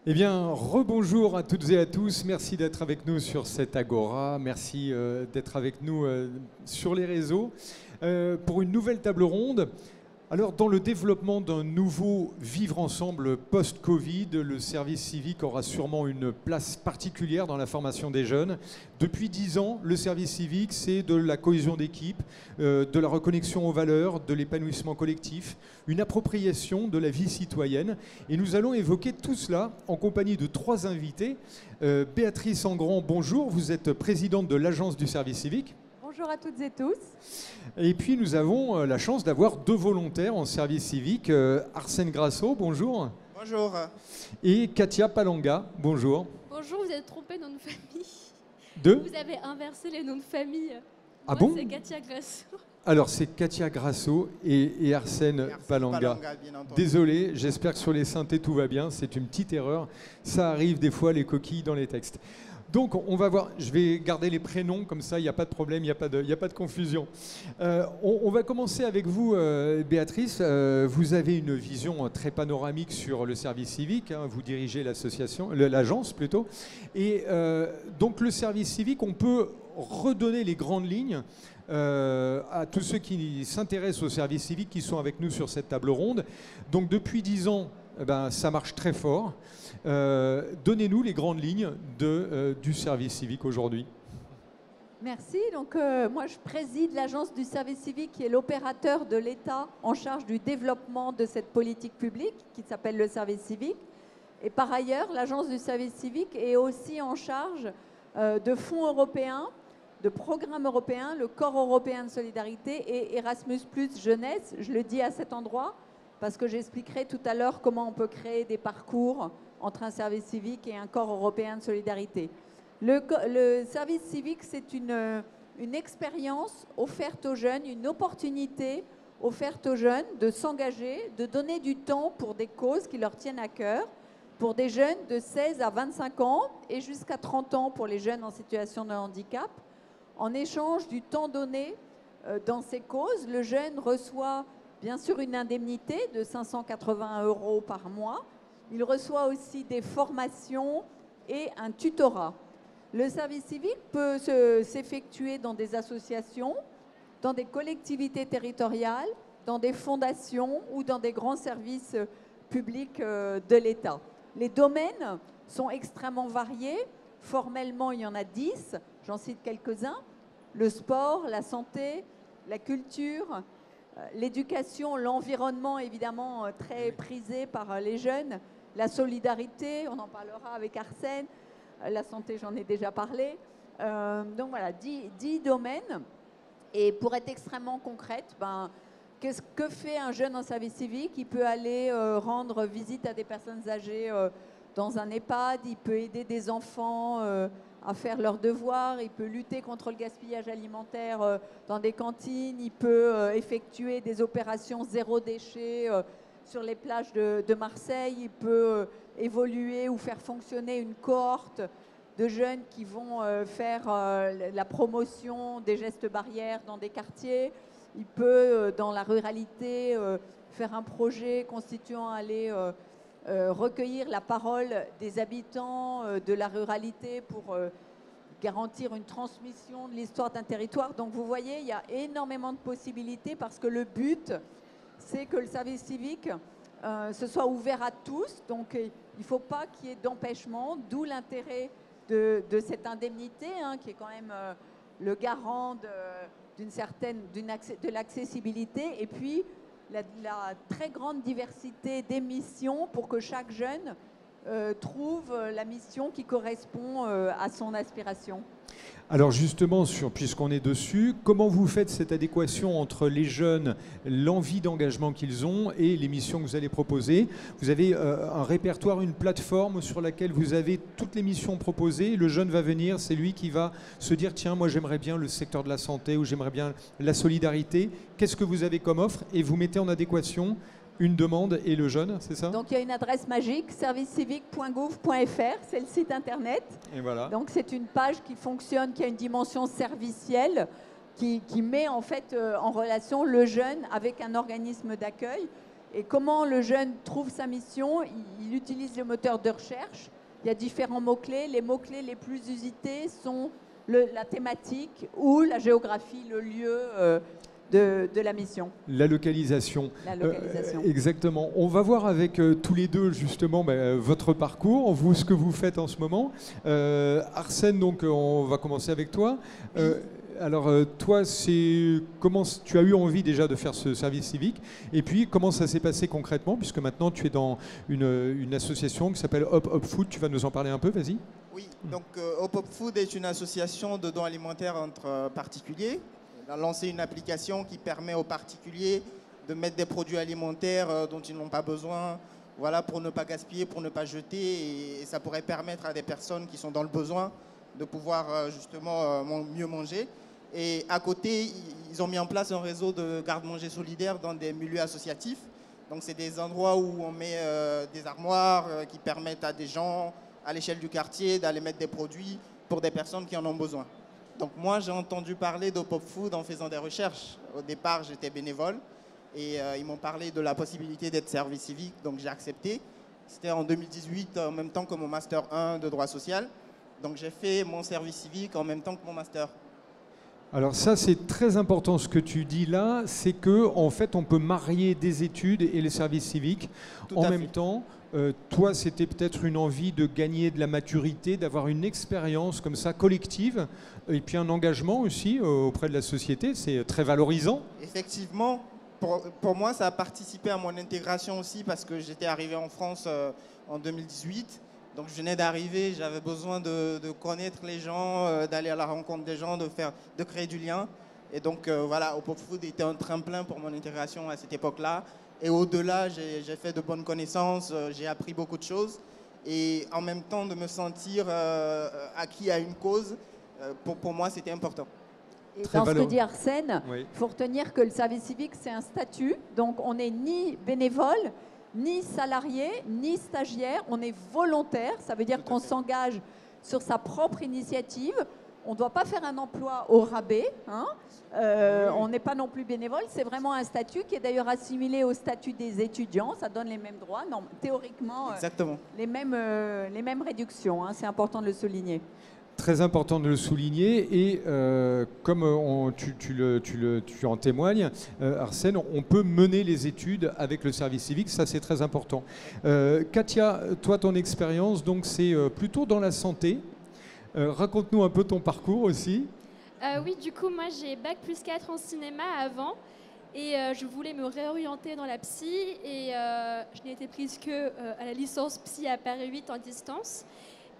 Eh bien, rebonjour à toutes et à tous. Merci d'être avec nous sur cette Agora. Merci d'être avec nous sur les réseaux pour une nouvelle table ronde. Alors, dans le développement d'un nouveau vivre ensemble post-Covid, le service civique aura sûrement une place particulière dans la formation des jeunes. Depuis 10 ans, le service civique, c'est de la cohésion d'équipe, de la reconnexion aux valeurs, de l'épanouissement collectif, une appropriation de la vie citoyenne. Et nous allons évoquer tout cela en compagnie de 3 invités. Béatrice Engrand, bonjour, vous êtes présidente de l'Agence du service civique. Bonjour à toutes et tous. Et puis nous avons la chance d'avoir 2 volontaires en service civique. Arsène Grasso, bonjour. Bonjour. Et Katia Palanga, bonjour. Bonjour, vous êtes trompé de nom de famille. Deux. Vous avez inversé les noms de famille. Ah Moi, bon? c'est Katia Grasso. Alors c'est Katia Grasso et Arsène Palanga. Désolé, j'espère que sur les synthés tout va bien, c'est une petite erreur. Ça arrive des fois les coquilles dans les textes. Donc on va voir, je vais garder les prénoms, comme ça il n'y a pas de problème, il n'y a pas de confusion. On va commencer avec vous, Béatrice. Vous avez une vision très panoramique sur le service civique, hein, vous dirigez l'association, l'agence plutôt. Et donc le service civique, on peut redonner les grandes lignes à tous ceux qui s'intéressent au service civique qui sont avec nous sur cette table ronde. Donc depuis 10 ans, ça marche très fort. Donnez-nous les grandes lignes du service civique aujourd'hui. Merci. Donc, moi, je préside l'Agence du service civique, qui est l'opérateur de l'État en charge du développement de cette politique publique qui s'appelle le service civique. Et par ailleurs, l'Agence du service civique est aussi en charge de fonds européens, de programmes européens, le Corps européen de solidarité et Erasmus+ Jeunesse. Je le dis à cet endroit parce que j'expliquerai tout à l'heure comment on peut créer des parcours entre un service civique et un corps européen de solidarité. Le service civique, c'est une expérience offerte aux jeunes, une opportunité offerte aux jeunes de s'engager, de donner du temps pour des causes qui leur tiennent à cœur, pour des jeunes de 16 à 25 ans et jusqu'à 30 ans pour les jeunes en situation de handicap. En échange du temps donné dans ces causes, le jeune reçoit bien sûr une indemnité de 580 € par mois. Il reçoit aussi des formations et un tutorat. Le service civique peut s'effectuer dans des associations, dans des collectivités territoriales, dans des fondations ou dans des grands services publics de l'État. Les domaines sont extrêmement variés. Formellement, il y en a 10. J'en cite quelques-uns. Le sport, la santé, la culture, l'éducation, l'environnement, évidemment, très prisé par les jeunes. La solidarité, on en parlera avec Arsène. La santé, j'en ai déjà parlé. Donc voilà, 10 domaines. Et pour être extrêmement concrète, que fait un jeune en service civique? Il peut aller rendre visite à des personnes âgées dans un EHPAD, il peut aider des enfants à faire leurs devoirs, il peut lutter contre le gaspillage alimentaire dans des cantines, il peut effectuer des opérations zéro déchet sur les plages de Marseille, il peut évoluer ou faire fonctionner une cohorte de jeunes qui vont faire la promotion des gestes barrières dans des quartiers. Il peut, dans la ruralité, faire un projet constituant aller recueillir la parole des habitants de la ruralité pour garantir une transmission de l'histoire d'un territoire. Donc vous voyez, il y a énormément de possibilités parce que le but, c'est que le service civique ce soit ouvert à tous. Donc il ne faut pas qu'il y ait d'empêchement, d'où l'intérêt de cette indemnité, qui est quand même le garant de l'accessibilité, et puis la très grande diversité des missions pour que chaque jeune trouve la mission qui correspond à son aspiration. Alors justement, puisqu'on est dessus, comment vous faites cette adéquation entre les jeunes, l'envie d'engagement qu'ils ont et les missions que vous allez proposer? Vous avez un répertoire, une plateforme sur laquelle vous avez toutes les missions proposées. Le jeune va venir, c'est lui qui va se dire « Tiens, moi j'aimerais bien le secteur de la santé ou j'aimerais bien la solidarité. Qu'est-ce que vous avez comme offre ?» Et vous mettez en adéquation une demande et le jeune, c'est ça? Donc il y a une adresse magique, servicecivique.gouv.fr, c'est le site internet. Et voilà. Donc c'est une page qui fonctionne, qui a une dimension servicielle, qui met en fait en relation le jeune avec un organisme d'accueil. Et comment le jeune trouve sa mission? Il utilise le moteur de recherche. Il y a différents mots-clés. Les mots-clés les plus usités sont la thématique ou la géographie, le lieu de la mission. La localisation. La localisation. Exactement. On va voir avec tous les deux justement votre parcours, vous, ce que vous faites en ce moment. Arsène, donc on va commencer avec toi. Alors toi, comment tu as eu envie déjà de faire ce service civique, et puis comment ça s'est passé concrètement, puisque maintenant tu es dans une association qui s'appelle Hop Hop Food. Tu vas nous en parler un peu, vas-y. Oui, donc Hop Hop Food est une association de dons alimentaires entre particuliers. On a lancé une application qui permet aux particuliers de mettre des produits alimentaires dont ils n'ont pas besoin, voilà, pour ne pas gaspiller, pour ne pas jeter, et ça pourrait permettre à des personnes qui sont dans le besoin de pouvoir justement mieux manger. Et à côté, ils ont mis en place un réseau de garde-manger solidaires dans des milieux associatifs. Donc c'est des endroits où on met des armoires qui permettent à des gens à l'échelle du quartier d'aller mettre des produits pour des personnes qui en ont besoin. Donc moi, j'ai entendu parler de Pop Food en faisant des recherches. Au départ, j'étais bénévole et ils m'ont parlé de la possibilité d'être service civique, donc j'ai accepté. C'était en 2018, en même temps que mon Master 1 de droit social. Donc j'ai fait mon service civique en même temps que mon Master. Alors ça, c'est très important ce que tu dis là, c'est que en fait, on peut marier des études et les services civiques en même temps. Toi, c'était peut-être une envie de gagner de la maturité, d'avoir une expérience comme ça collective, et puis un engagement aussi auprès de la société. C'est très valorisant. Effectivement, pour moi, ça a participé à mon intégration aussi parce que j'étais arrivé en France en 2018. Donc je venais d'arriver, j'avais besoin de connaître les gens, d'aller à la rencontre des gens, de créer du lien. Et donc voilà, Hop Hop Food était un tremplin pour mon intégration à cette époque-là. Et au-delà, j'ai fait de bonnes connaissances, j'ai appris beaucoup de choses. Et en même temps, de me sentir acquis à une cause, pour moi, c'était important. Et dans ce que dit Arsène, il faut retenir que le service civique, c'est un statut. Donc on n'est ni bénévole, ni salarié, ni stagiaire, on est volontaire, ça veut dire qu'on s'engage sur sa propre initiative. On ne doit pas faire un emploi au rabais, hein. On n'est pas non plus bénévole, c'est vraiment un statut qui est d'ailleurs assimilé au statut des étudiants, ça donne les mêmes droits, non, théoriquement les mêmes réductions, hein. C'est important de le souligner. Très important de le souligner, et comme tu en témoignes, Arsène, on peut mener les études avec le service civique, ça c'est très important. Katia, toi ton expérience, donc c'est plutôt dans la santé. Raconte-nous un peu ton parcours aussi. Oui, du coup, moi j'ai Bac plus 4 en cinéma avant, et je voulais me réorienter dans la psy, et je n'ai été prise que à la licence psy à Paris 8 en distance.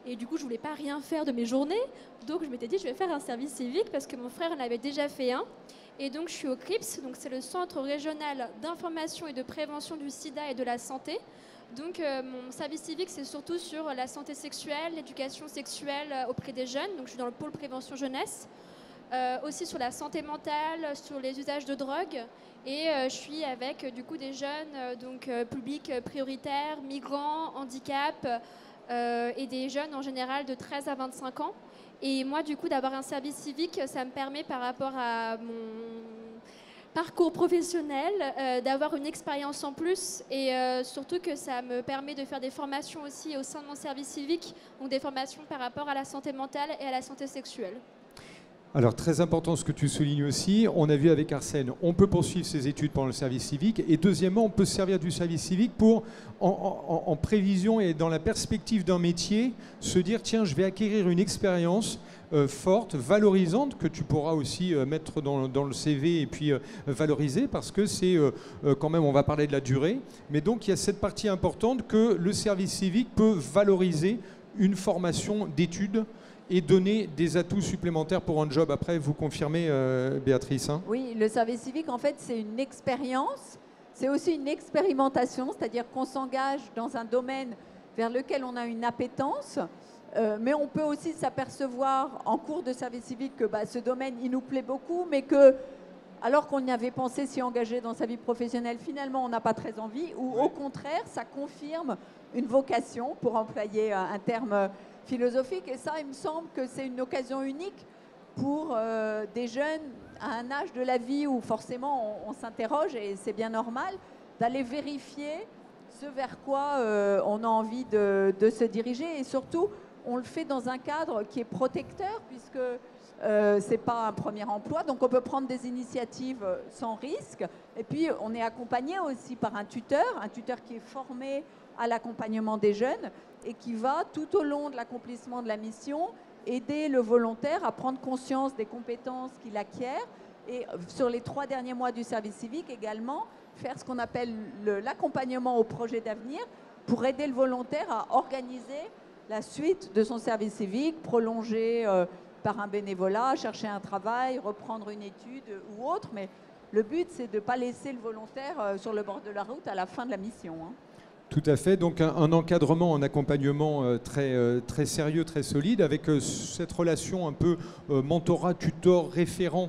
Et du coup, je voulais pas rien faire de mes journées. Donc, je m'étais dit, je vais faire un service civique parce que mon frère en avait déjà fait un. Et donc, je suis au CRIPS. Donc, c'est le Centre régional d'information et de prévention du sida et de la santé. Donc, mon service civique, c'est surtout sur la santé sexuelle, l'éducation sexuelle auprès des jeunes. Donc, je suis dans le pôle prévention jeunesse. Aussi sur la santé mentale, sur les usages de drogue. Et je suis avec, du coup, des jeunes, publics prioritaires, migrants, handicap, et des jeunes en général de 13 à 25 ans. Et moi, du coup, d'avoir un service civique, ça me permet, par rapport à mon parcours professionnel, d'avoir une expérience en plus, et surtout que ça me permet de faire des formations aussi au sein de mon service civique, donc des formations par rapport à la santé mentale et à la santé sexuelle. Alors, très important ce que tu soulignes aussi, on a vu avec Arsène, on peut poursuivre ses études pendant le service civique, et deuxièmement, on peut se servir du service civique pour, en prévision et dans la perspective d'un métier, se dire, tiens, je vais acquérir une expérience forte, valorisante, que tu pourras aussi mettre dans le CV et puis valoriser, parce que c'est quand même, on va parler de la durée, mais donc il y a cette partie importante que le service civique peut valoriser une formation d'études et donner des atouts supplémentaires pour un job. Après, vous confirmez, Béatrice, hein? Oui, le service civique, en fait, c'est une expérience, c'est aussi une expérimentation, c'est-à-dire qu'on s'engage dans un domaine vers lequel on a une appétence, mais on peut aussi s'apercevoir en cours de service civique que ce domaine, il nous plaît beaucoup, mais que, alors qu'on y avait pensé s'y engager dans sa vie professionnelle, finalement, on n'a pas très envie, ou au contraire, ça confirme une vocation, pour employer un terme philosophique. Et ça, il me semble que c'est une occasion unique pour des jeunes à un âge de la vie où forcément on s'interroge, et c'est bien normal, d'aller vérifier ce vers quoi on a envie de se diriger. Et surtout, on le fait dans un cadre qui est protecteur, puisque ce n'est pas un premier emploi. Donc, on peut prendre des initiatives sans risque. Et puis, on est accompagné aussi par un tuteur qui est formé à l'accompagnement des jeunes et qui va, tout au long de l'accomplissement de la mission, aider le volontaire à prendre conscience des compétences qu'il acquiert et sur les 3 derniers mois du service civique également, faire ce qu'on appelle l'accompagnement au projet d'avenir pour aider le volontaire à organiser la suite de son service civique, prolonger par un bénévolat, chercher un travail, reprendre une étude ou autre. Mais le but, c'est de ne pas laisser le volontaire sur le bord de la route à la fin de la mission. Tout à fait, donc un encadrement, un accompagnement très sérieux, très solide, avec cette relation un peu mentorat, tutor, référent,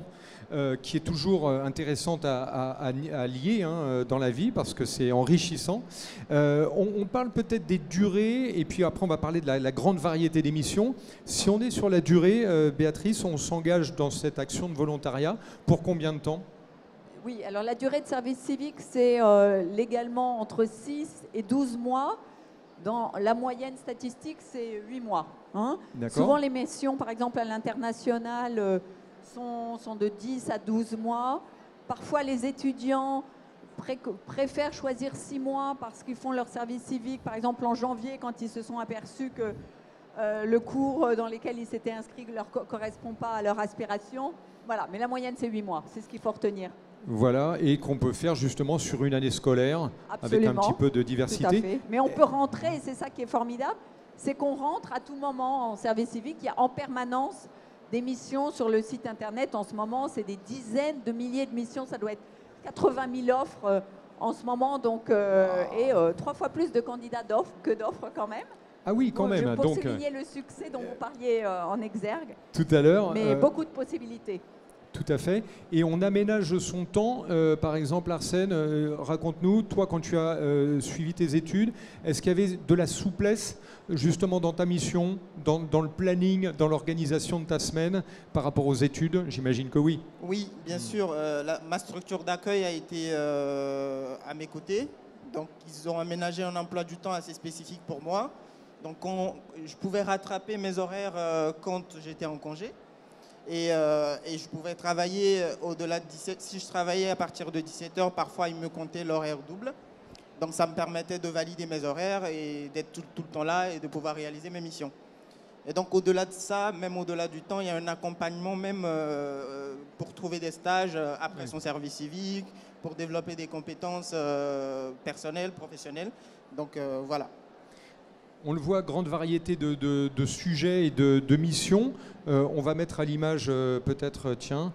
qui est toujours intéressante à lier dans la vie, parce que c'est enrichissant. On parle peut-être des durées, et puis après on va parler de la grande variété des missions. Si on est sur la durée, Béatrice, on s'engage dans cette action de volontariat pour combien de temps ? Oui, alors la durée de service civique, c'est légalement entre 6 et 12 mois. Dans la moyenne statistique, c'est 8 mois. Souvent, les missions, par exemple, à l'international, sont de 10 à 12 mois. Parfois, les étudiants préfèrent choisir 6 mois parce qu'ils font leur service civique, par exemple, en janvier, quand ils se sont aperçus que le cours dans lequel ils s'étaient inscrits ne leur correspond pas à leur aspiration. Voilà, mais la moyenne, c'est 8 mois. C'est ce qu'il faut retenir. Voilà, et qu'on peut faire justement sur une année scolaire. Absolument, avec un petit peu de diversité. Tout à fait. Mais on peut rentrer, et c'est ça qui est formidable, c'est qu'on rentre à tout moment en service civique. Il y a en permanence des missions sur le site internet. En ce moment, c'est des dizaines de milliers de missions. Ça doit être 80 000 offres en ce moment, donc, et 3 fois plus de candidats que d'offres quand même. Ah oui, quand même. Pour souligner le succès dont vous parliez en exergue. Tout à l'heure. Mais beaucoup de possibilités. Tout à fait. Et on aménage son temps. Par exemple, Arsène, raconte-nous, toi, quand tu as suivi tes études, est-ce qu'il y avait de la souplesse justement dans ta mission, dans le planning, dans l'organisation de ta semaine par rapport aux études? J'imagine que oui. Oui, bien sûr. Ma structure d'accueil a été à mes côtés. Donc, ils ont aménagé un emploi du temps assez spécifique pour moi. Donc, je pouvais rattraper mes horaires quand j'étais en congé. Et je pouvais travailler au-delà de 17. Si je travaillais à partir de 17h, parfois ils me comptaient l'horaire double. Donc ça me permettait de valider mes horaires et d'être tout le temps là et de pouvoir réaliser mes missions. Et donc au-delà de ça, même au-delà du temps, il y a un accompagnement même pour trouver des stages après son service civique, pour développer des compétences personnelles, professionnelles. Donc voilà. On le voit, grande variété de sujets et de missions. On va mettre à l'image peut-être, tiens,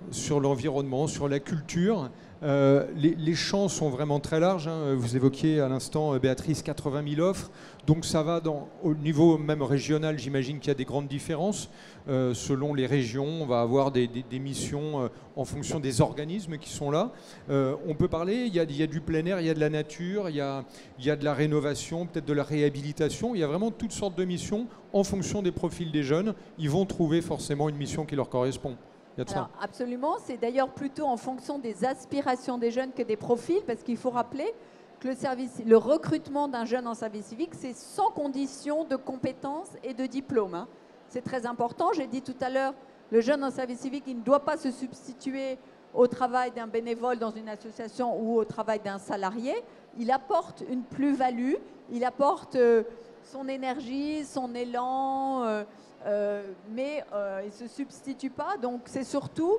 sur l'environnement, sur la culture. Les champs sont vraiment très larges. Vous évoquiez à l'instant, Béatrice, 80 000 offres. Donc ça va au niveau même régional, j'imagine qu'il y a des grandes différences. Selon les régions, on va avoir des missions en fonction des organismes qui sont là. On peut parler, il y a du plein air, il y a de la nature, il y a de la rénovation, peut-être de la réhabilitation. Il y a vraiment toutes sortes de missions en fonction des profils des jeunes. Ils vont trouver forcément une mission qui leur correspond. Alors, absolument, c'est d'ailleurs plutôt en fonction des aspirations des jeunes que des profils, parce qu'il faut rappeler que le recrutement d'un jeune en service civique, c'est sans condition de compétences et de diplôme. C'est très important. J'ai dit tout à l'heure, le jeune en service civique, il ne doit pas se substituer au travail d'un bénévole dans une association ou au travail d'un salarié. Il apporte une plus-value, il apporte son énergie, son élan, mais il ne se substitue pas. Donc c'est surtout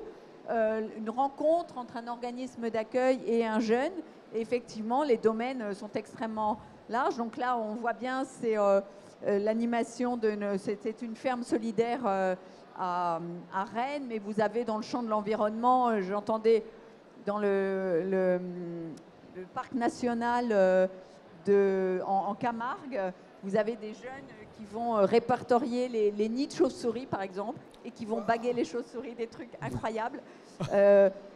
une rencontre entre un organisme d'accueil et un jeune. Et effectivement, les domaines sont extrêmement larges. Donc là, on voit bien, c'est l'animation c'est une ferme solidaire à Rennes, mais vous avez dans le champ de l'environnement, j'entendais dans le parc national en Camargue, vous avez des jeunes qui vont répertorier les nids de chauves-souris, par exemple, et qui vont baguer les chauves-souris, des trucs incroyables.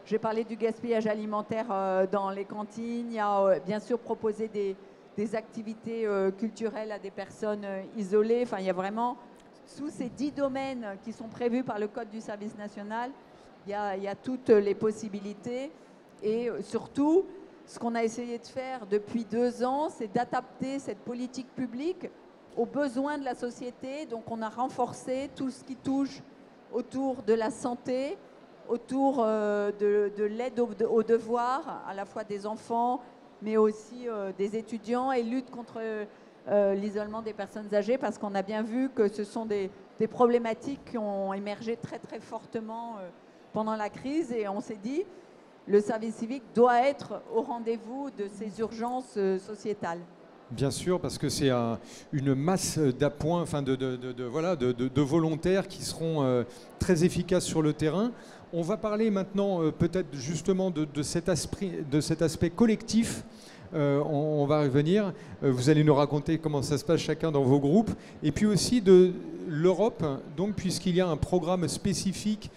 J'ai parlé du gaspillage alimentaire dans les cantines. Il y a bien sûr proposé des activités culturelles à des personnes isolées. Enfin, il y a vraiment, sous ces 10 domaines qui sont prévus par le Code du service national, il y a toutes les possibilités. Et surtout, ce qu'on a essayé de faire depuis 2 ans, c'est d'adapter cette politique publique aux besoins de la société. Donc on a renforcé tout ce qui touche autour de la santé, autour de l'aide aux devoirs, à la fois des enfants, mais aussi des étudiants, et lutte contre l'isolement des personnes âgées, parce qu'on a bien vu que ce sont des problématiques qui ont émergé très très fortement pendant la crise, et on s'est dit le service civique doit être au rendez-vous de ces urgences sociétales. Bien sûr, parce que c'est une masse d'appoints, enfin de volontaires qui seront très efficaces sur le terrain. On va parler maintenant peut-être justement de cet aspect collectif. On va revenir. Vous allez nous raconter comment ça se passe chacun dans vos groupes. Et puis aussi de l'Europe, donc puisqu'il y a un programme spécifique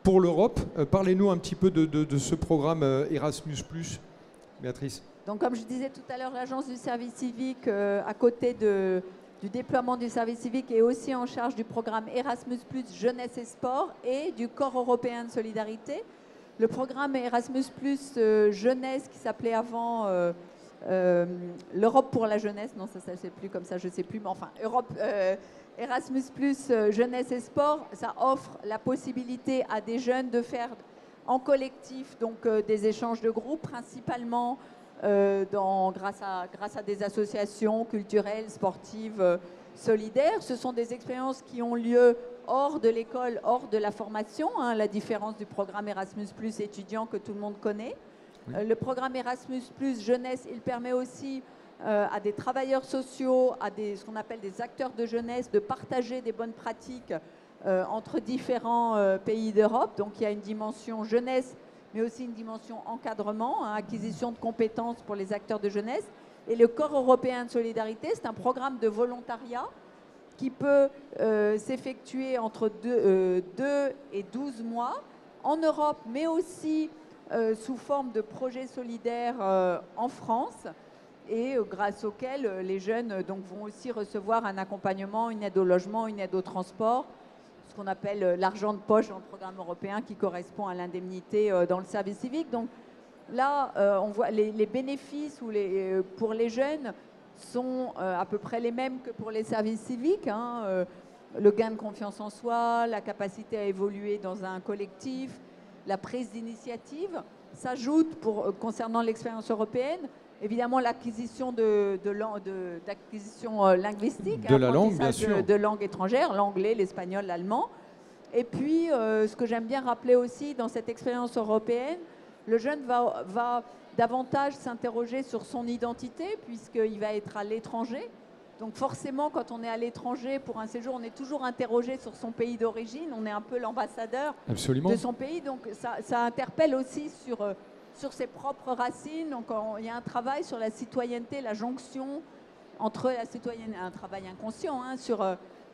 pour l'Europe. Parlez-nous un petit peu de ce programme Erasmus+, Béatrice. Donc, comme je disais tout à l'heure, l'Agence du service civique, à côté du déploiement du service civique, est aussi en charge du programme Erasmus+, Jeunesse et Sport, et du Corps européen de solidarité. Le programme Erasmus+, Jeunesse, qui s'appelait avant l'Europe pour la jeunesse, non, ça ne s'appelle plus comme ça, je ne sais plus, mais enfin, Erasmus+, Jeunesse et Sport, ça offre la possibilité à des jeunes de faire en collectif donc, des échanges de groupe, principalement grâce à des associations culturelles, sportives, solidaires. Ce sont des expériences qui ont lieu hors de l'école, hors de la formation, hein, la différence du programme Erasmus+ étudiant que tout le monde connaît. Oui. Le programme Erasmus+ jeunesse, il permet aussi à des travailleurs sociaux, à ce qu'on appelle des acteurs de jeunesse, de partager des bonnes pratiques entre différents pays d'Europe. Donc il y a une dimension jeunesse, mais aussi une dimension encadrement, hein, acquisition de compétences pour les acteurs de jeunesse. Et le Corps européen de solidarité, c'est un programme de volontariat qui peut s'effectuer entre 2 et 12 mois en Europe, mais aussi sous forme de projets solidaires en France, et grâce auquel les jeunes donc, vont aussi recevoir un accompagnement, une aide au logement, une aide au transport, ce qu'on appelle l'argent de poche dans le programme européen qui correspond à l'indemnité dans le service civique. Donc là, on voit les bénéfices pour les jeunes sont à peu près les mêmes que pour les services civiques, hein, le gain de confiance en soi, la capacité à évoluer dans un collectif, la prise d'initiative. S'ajoute, concernant l'expérience européenne, évidemment l'acquisition d'acquisition linguistique, de la langue, bien sûr, de langues étrangères, l'anglais, l'espagnol, l'allemand. Et puis, ce que j'aime bien rappeler aussi dans cette expérience européenne, le jeune va davantage s'interroger sur son identité puisqu'il va être à l'étranger. Donc forcément, quand on est à l'étranger pour un séjour, on est toujours interrogé sur son pays d'origine. On est un peu l'ambassadeur de son pays. Donc ça interpelle aussi sur ses propres racines. Donc il y a un travail sur la citoyenneté, la jonction entre la citoyenneté, un travail inconscient hein, sur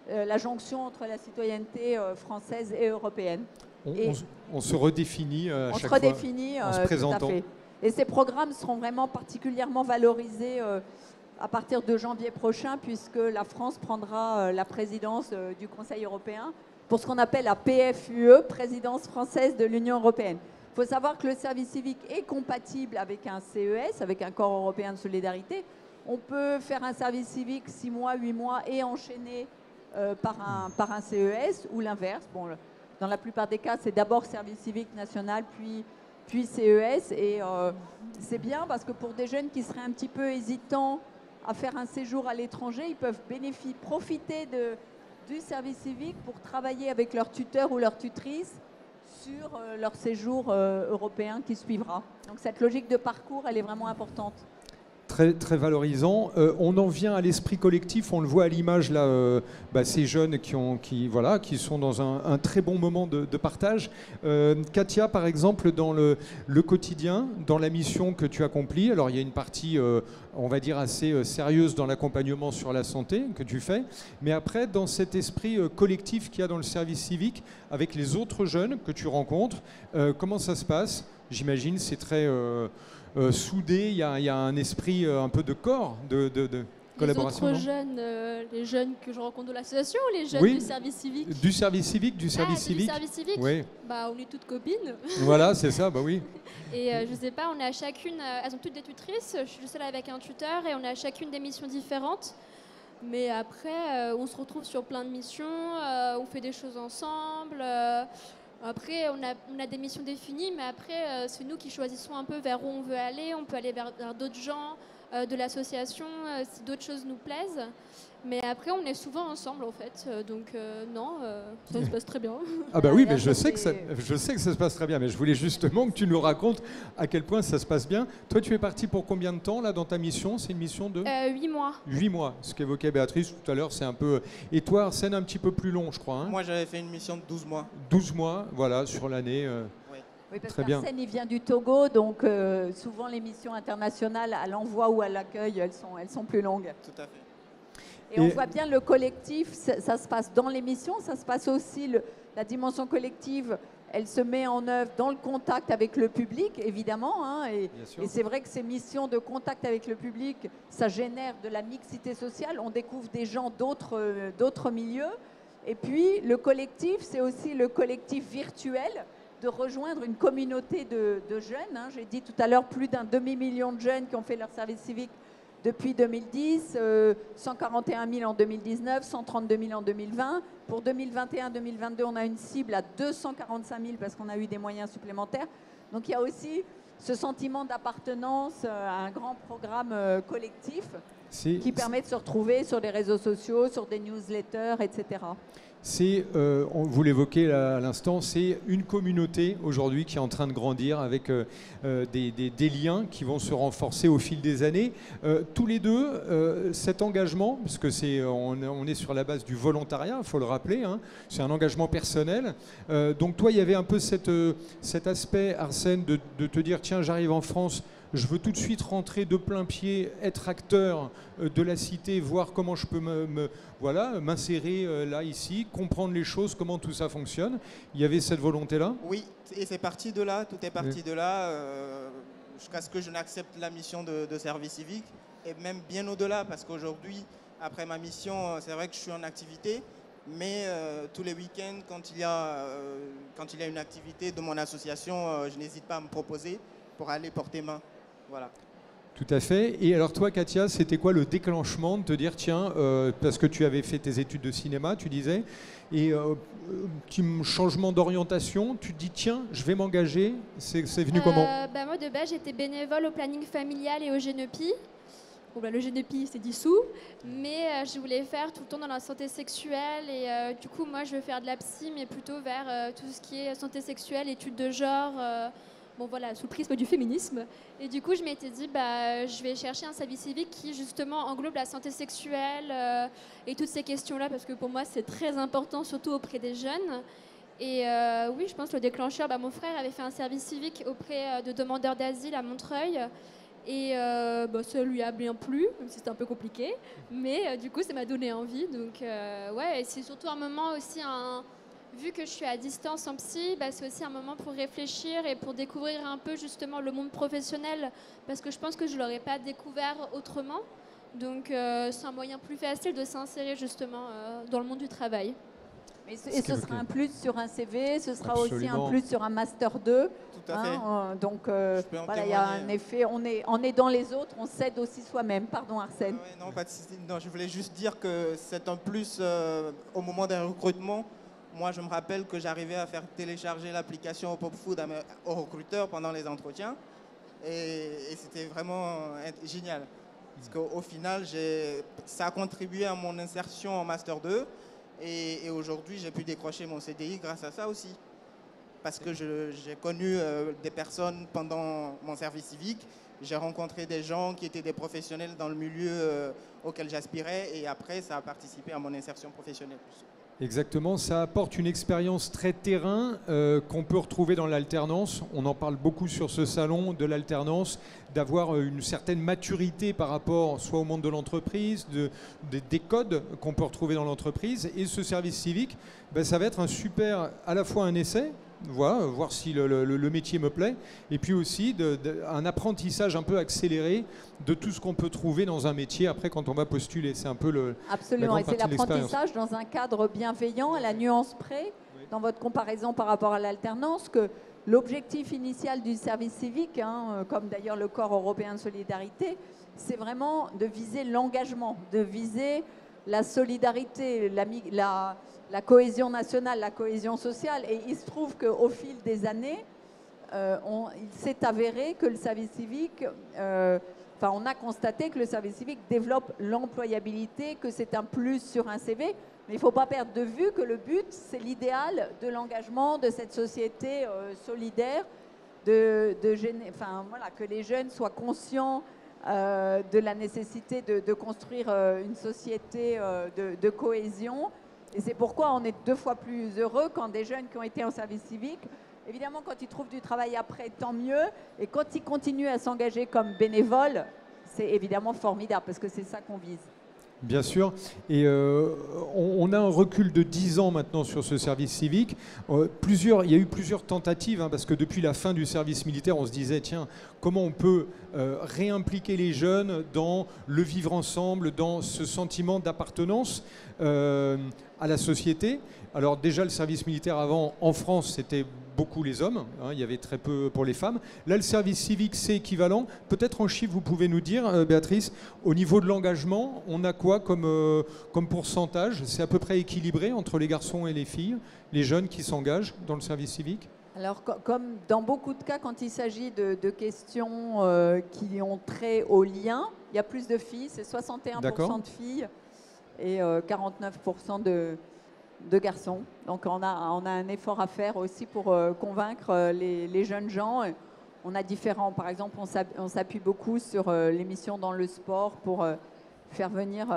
la jonction entre la citoyenneté française et européenne. On se redéfinit à chaque fois en se présentant. Tout à fait. Et ces programmes seront vraiment particulièrement valorisés à partir de janvier prochain, puisque la France prendra la présidence du Conseil européen pour ce qu'on appelle la PFUE, présidence française de l'Union européenne. Il faut savoir que le service civique est compatible avec un CES, avec un corps européen de solidarité. On peut faire un service civique 6 mois, 8 mois et enchaîner par un CES ou l'inverse. Bon, dans la plupart des cas, c'est d'abord service civique national, puis CES. Et c'est bien parce que pour des jeunes qui seraient un petit peu hésitants à faire un séjour à l'étranger, ils peuvent profiter du service civique pour travailler avec leur tuteur ou leur tutrice sur leur séjour européen qui suivra. Donc cette logique de parcours, elle est vraiment importante. Très, très valorisant. On en vient à l'esprit collectif, on le voit à l'image là, ces jeunes qui sont dans un très bon moment de partage. Katia, par exemple, dans le quotidien, dans la mission que tu accomplis, alors il y a une partie, on va dire, assez sérieuse dans l'accompagnement sur la santé que tu fais, mais après, dans cet esprit collectif qu'il y a dans le service civique, avec les autres jeunes que tu rencontres, comment ça se passe? J'imagine c'est très... soudé, il y a un esprit un peu de corps. Collaboration, les non autres jeunes, les jeunes que je rencontre de l'association ou les jeunes Oui. du service civique? Du service civique, Du service civique. Oui. Bah, on est toutes copines. Voilà, c'est ça, bah oui. Et je sais pas, on a chacune, elles ont toutes des tutrices, je suis seule avec un tuteur et on a chacune des missions différentes. Mais après, on se retrouve sur plein de missions, on fait des choses ensemble. Après, on a des missions définies, mais après, c'est nous qui choisissons un peu vers où on veut aller. On peut aller vers d'autres gens de l'association si d'autres choses nous plaisent. Mais après, on est souvent ensemble, en fait. Donc, non, ça se passe très bien. Ah bah oui, mais je sais que ça se passe très bien, mais je voulais justement que tu nous racontes à quel point ça se passe bien. Toi, tu es parti pour combien de temps, là, dans ta mission? C'est une mission de 8 mois. 8 mois, ce qu'évoquait Béatrice tout à l'heure, c'est un peu... Et toi, Arsène, un petit peu plus long, je crois. Hein? Moi, j'avais fait une mission de 12 mois. 12 mois, voilà, sur l'année. Oui, parce Très bien. qu'Arsène, il vient du Togo, donc souvent les missions internationales, à l'envoi ou à l'accueil, elles sont plus longues. Tout à fait. Et on voit bien le collectif, ça se passe dans l'émission, ça se passe aussi, la dimension collective, elle se met en œuvre dans le contact avec le public, évidemment. Hein, et c'est vrai que ces missions de contact avec le public, ça génère de la mixité sociale, on découvre des gens d'autres milieux. Et puis le collectif, c'est aussi le collectif virtuel, de rejoindre une communauté de jeunes. Hein. J'ai dit tout à l'heure, plus d'un demi-million de jeunes qui ont fait leur service civique depuis 2010, 141 000 en 2019, 132 000 en 2020. Pour 2021-2022, on a une cible à 245 000 parce qu'on a eu des moyens supplémentaires. Donc il y a aussi ce sentiment d'appartenance à un grand programme collectif qui permet de se retrouver sur les réseaux sociaux, sur des newsletters, etc. Vous l'évoquez à l'instant, c'est une communauté aujourd'hui qui est en train de grandir avec des liens qui vont se renforcer au fil des années. Tous les deux, cet engagement, parce que on est sur la base du volontariat, il faut le rappeler, hein, c'est un engagement personnel. Donc toi, il y avait un peu cet aspect, Arsène, de te dire, tiens, j'arrive en France, je veux tout de suite rentrer de plein pied, être acteur de la cité, voir comment je peux m'insérer là, ici, comprendre les choses, comment tout ça fonctionne. Il y avait cette volonté-là? Oui, et c'est parti de là, tout est parti de là, jusqu'à ce que je n'accepte la mission de service civique, et même bien au-delà, parce qu'aujourd'hui, après ma mission, c'est vrai que je suis en activité, mais tous les week-ends, quand il y a une activité de mon association, je n'hésite pas à me proposer pour aller porter main. Voilà. Tout à fait. Et alors toi, Katia, c'était quoi le déclenchement de te dire, tiens, parce que tu avais fait tes études de cinéma, tu disais, et petit changement d'orientation, tu te dis, tiens, je vais m'engager. C'est venu comment? Moi, de base, j'étais bénévole au planning familial et au Genepi. Bon, le Genepi s'est dissous, mais je voulais faire tout le temps dans la santé sexuelle. Et du coup, moi, je veux faire de la psy, mais plutôt vers tout ce qui est santé sexuelle, études de genre... Bon voilà, sous le prisme du féminisme. Et du coup, je m'étais dit, je vais chercher un service civique qui justement englobe la santé sexuelle et toutes ces questions-là, parce que pour moi, c'est très important, surtout auprès des jeunes. Et oui, je pense que le déclencheur, mon frère avait fait un service civique auprès de demandeurs d'asile à Montreuil. Et ça lui a bien plu, même si c'était un peu compliqué. Mais du coup, ça m'a donné envie. Donc ouais, et c'est surtout un moment aussi vu que je suis à distance en psy, c'est aussi un moment pour réfléchir et pour découvrir un peu justement le monde professionnel, parce que je pense que je ne l'aurais pas découvert autrement. Donc c'est un moyen plus facile de s'insérer justement dans le monde du travail. Et ce sera un plus sur un CV, ce sera Absolument. aussi un plus sur un Master 2. Tout à fait. Donc voilà, il y a un effet, on est dans les autres, on s'aide aussi soi-même. Pardon Arsène. Non, je voulais juste dire que c'est un plus au moment des recrutements. Moi, je me rappelle que j'arrivais à faire télécharger l'application Hop Hop Food aux recruteurs pendant les entretiens. Et c'était vraiment génial. Parce qu'au final, ça a contribué à mon insertion en Master 2. Et aujourd'hui, j'ai pu décrocher mon CDI grâce à ça aussi. Parce que j'ai connu des personnes pendant mon service civique. J'ai rencontré des gens qui étaient des professionnels dans le milieu auquel j'aspirais. Et après, ça a participé à mon insertion professionnelle. Exactement, ça apporte une expérience très terrain qu'on peut retrouver dans l'alternance. On en parle beaucoup sur ce salon de l'alternance, d'avoir une certaine maturité par rapport soit au monde de l'entreprise, des codes qu'on peut retrouver dans l'entreprise. Et ce service civique, ça va être un super, à la fois un essai, voilà, voir si le métier me plaît, et puis aussi un apprentissage un peu accéléré de tout ce qu'on peut trouver dans un métier après quand on va postuler. C'est un peu Absolument, et c'est l'apprentissage dans un cadre bienveillant, à la nuance près, dans votre comparaison par rapport à l'alternance, que l'objectif initial du service civique, comme d'ailleurs le Corps européen de solidarité, c'est vraiment de viser l'engagement, de viser la solidarité, la cohésion nationale, la cohésion sociale. Et il se trouve qu'au fil des années, il s'est avéré que le service civique, on a constaté que le service civique développe l'employabilité, que c'est un plus sur un CV. Mais il ne faut pas perdre de vue que le but, c'est l'idéal de l'engagement de cette société solidaire, que les jeunes soient conscients de la nécessité de construire une société de cohésion. Et c'est pourquoi on est 2 fois plus heureux quand des jeunes qui ont été en service civique, évidemment quand ils trouvent du travail après, tant mieux. Et quand ils continuent à s'engager comme bénévoles, c'est évidemment formidable parce que c'est ça qu'on vise. Bien sûr, et on a un recul de 10 ans maintenant sur ce service civique. Il y a eu plusieurs tentatives, parce que depuis la fin du service militaire, on se disait, tiens, comment on peut réimpliquer les jeunes dans le vivre ensemble, dans ce sentiment d'appartenance à la société. Alors déjà, le service militaire avant, en France, c'était beaucoup les hommes, il y avait très peu pour les femmes. Là, le service civique, c'est équivalent. Peut-être en chiffres, vous pouvez nous dire, Béatrice, au niveau de l'engagement, on a quoi comme pourcentage? C'est à peu près équilibré entre les garçons et les filles, les jeunes qui s'engagent dans le service civique? Alors, comme dans beaucoup de cas, quand il s'agit de questions qui ont trait au lien, il y a plus de filles, c'est 61% de filles et 49% de garçons. Donc on a un effort à faire aussi pour convaincre les jeunes gens. On a différents, par exemple, on s'appuie beaucoup sur l'émission Dans le sport pour faire venir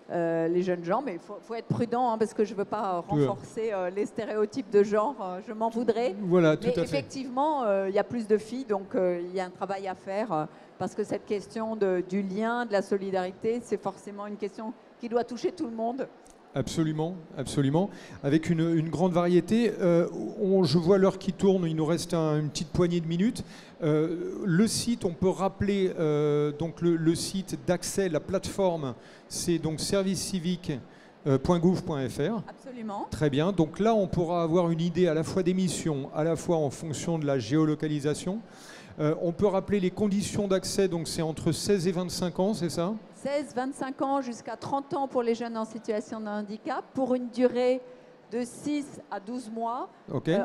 les jeunes gens, mais il faut être prudent parce que je ne veux pas renforcer les stéréotypes de genre, je m'en voudrais. Voilà, tout à fait. Effectivement, il y a plus de filles, donc il y a un travail à faire parce que cette question du lien, de la solidarité, c'est forcément une question qui doit toucher tout le monde. Absolument, absolument. Avec une grande variété. Je vois l'heure qui tourne, il nous reste une petite poignée de minutes. Le site, on peut rappeler donc le site d'accès, la plateforme, c'est donc servicecivique.gouv.fr. Absolument. Très bien. Donc là, on pourra avoir une idée à la fois des missions, à la fois en fonction de la géolocalisation. On peut rappeler les conditions d'accès, donc c'est entre 16 et 25 ans, c'est ça ? 16, 25 ans jusqu'à 30 ans pour les jeunes en situation de handicap, pour une durée de 6 à 12 mois,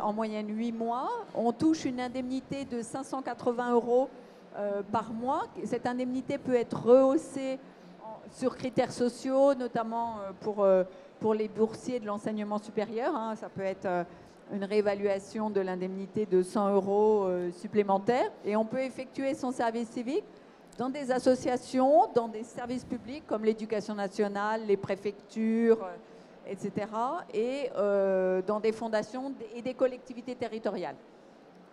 en moyenne 8 mois. On touche une indemnité de 580 € par mois. Cette indemnité peut être rehaussée sur critères sociaux, notamment pour les boursiers de l'enseignement supérieur. Ça peut être une réévaluation de l'indemnité de 100 € supplémentaires. Et on peut effectuer son service civique dans des associations, dans des services publics comme l'éducation nationale, les préfectures, etc. Et dans des fondations et des collectivités territoriales.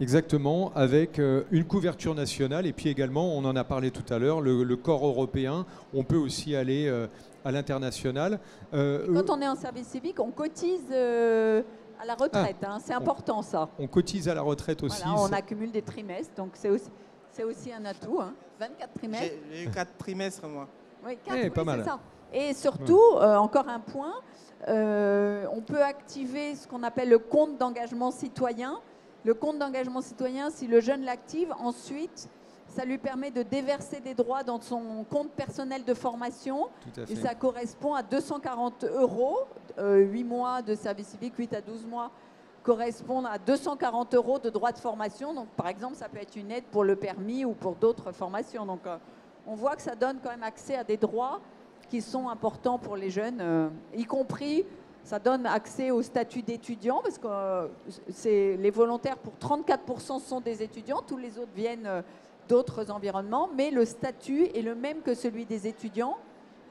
Exactement, avec une couverture nationale et puis également, on en a parlé tout à l'heure, le corps européen, on peut aussi aller à l'international. Quand on est en service civique, on cotise à la retraite, c'est important ça. On cotise à la retraite aussi. Voilà, on accumule des trimestres, donc c'est aussi un atout. 24 trimestres. J'ai eu 4 trimestres, moi. Oui, 4, pas mal. C'est ça. Et surtout, encore un point, on peut activer ce qu'on appelle le compte d'engagement citoyen. Le compte d'engagement citoyen, si le jeune l'active, ensuite, ça lui permet de déverser des droits dans son compte personnel de formation. Tout à fait. Et ça correspond à 240 €. 8 mois de service civique, 8 à 12 mois, correspondent à 240 € de droits de formation. Donc, par exemple, ça peut être une aide pour le permis ou pour d'autres formations. Donc, on voit que ça donne quand même accès à des droits qui sont importants pour les jeunes, y compris, ça donne accès au statut d'étudiant, parce que les volontaires, pour 34% sont des étudiants, tous les autres viennent d'autres environnements, mais le statut est le même que celui des étudiants,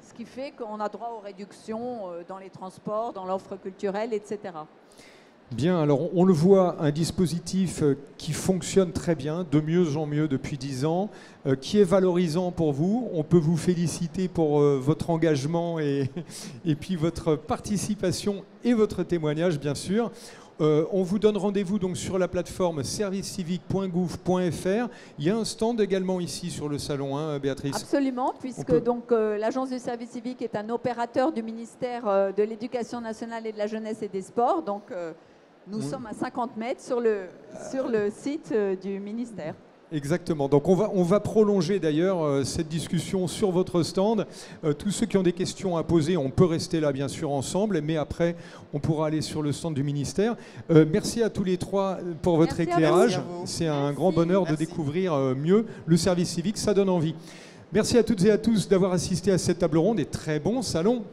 ce qui fait qu'on a droit aux réductions dans les transports, dans l'offre culturelle, etc. Bien, alors on le voit, un dispositif qui fonctionne très bien, de mieux en mieux depuis 10 ans, qui est valorisant pour vous. On peut vous féliciter pour votre engagement et puis votre participation et votre témoignage, bien sûr. On vous donne rendez-vous donc sur la plateforme servicecivique.gouv.fr. Il y a un stand également ici sur le salon, hein, Béatrice? Absolument, puisque donc l'Agence du service civique est un opérateur du ministère de l'Éducation nationale et de la jeunesse et des sports. Donc nous sommes à 50 mètres sur le site du ministère. Exactement. Donc on va prolonger d'ailleurs cette discussion sur votre stand. Tous ceux qui ont des questions à poser, on peut rester là bien sûr ensemble, mais après on pourra aller sur le stand du ministère. Merci à tous les trois pour votre éclairage. C'est un grand bonheur de découvrir mieux le service civique, ça donne envie. Merci à toutes et à tous d'avoir assisté à cette table ronde et très bon salon.